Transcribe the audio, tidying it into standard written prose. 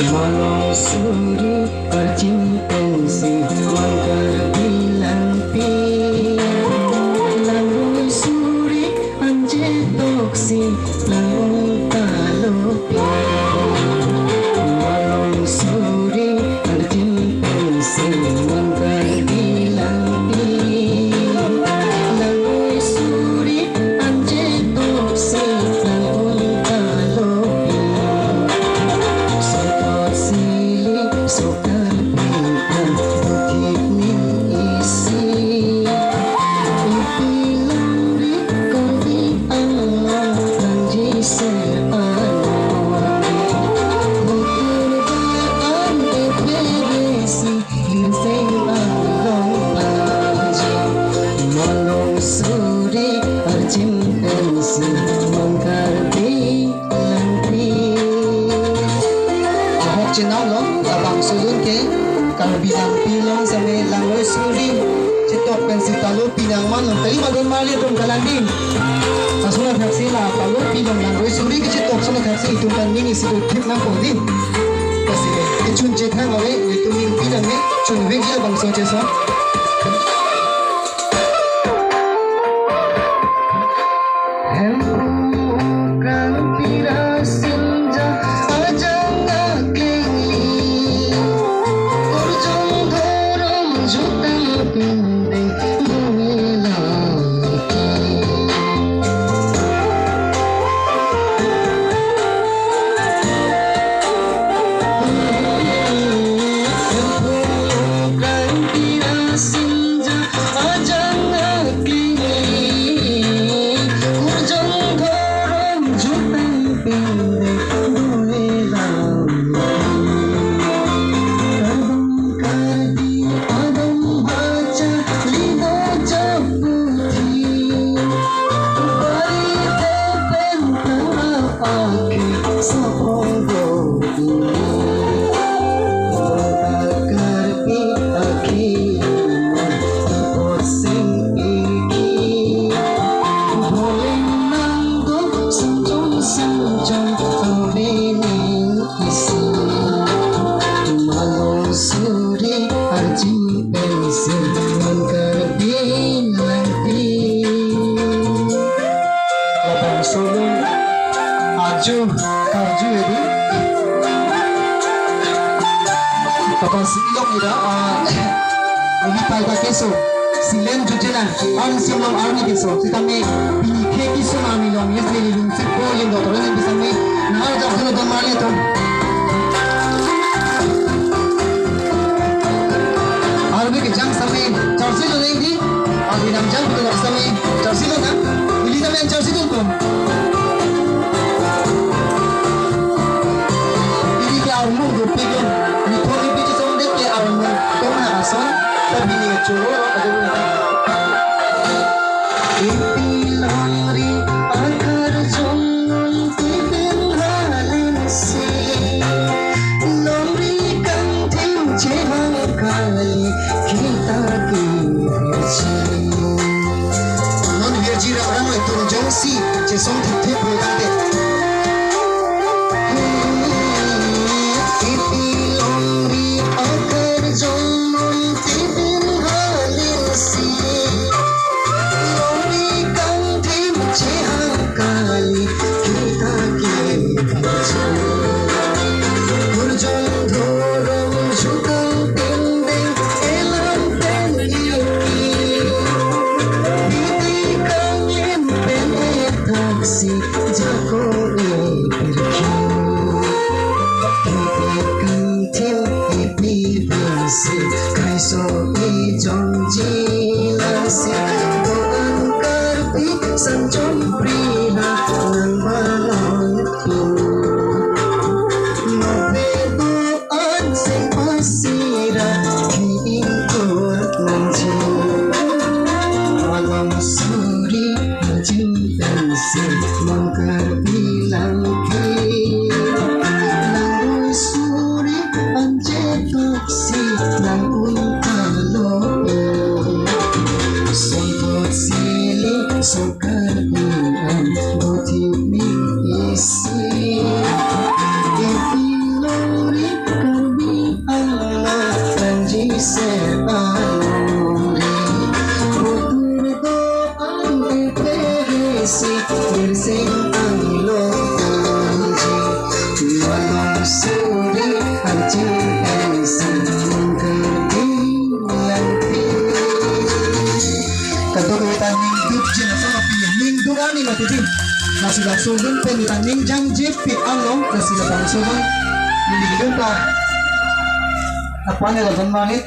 Walau suri bercintensi mangkar bilampi lalu suri anje toksi lalu talopi walau suri bercintensi mangkar bilampi lalu suri anje toksi lalu talopi Sokal pintan bukit ning isi Ipilari kondi Allah janji sepanjang Bukur baan beberesi lirseng along panji Malong suri arjimpensi mangkar bilampi Ahok cinaw long abang sulun ke kalau bilang pilong sampai langoi suri cetok pensi talu pinang malam tadi magon mali tum kalanding asuna taksi lah talu pinang langoi suri ke cetok suna taksi itu kan ini situ tip nang kodi kasi kecun cetang awe itu ning pinang ne cun wengi abang so cesa Karju ini Papa silong ida ini pada keso silen jujena an silong arni keso kita me pinike keso nami long yes ni lung se ko ling doktor ni bisa me na ja kono don mali to arbe ke jang same charsi lo nei di arbe nam jang ko same charsi lo na ili na men charsi to Armung gupigin ni Tony Beach sa ulit kay Armung kung narason sabi niya churo ipilari akar jomon tibin halin si lomri kanting jehang kali kita kirci non virgira orang itu jongsi jesong tip berante Lomri ser anuri Futuro do anteperesi Bersing ang lokanji Walong suri Haji ensing kerdiyanti Kadurutan ning dukji na sarapiyah Ning durani matibing Nasilang sulun penitan ning jangjip pi along Nasilang pang sulun Hindi ka Apa na laban manit?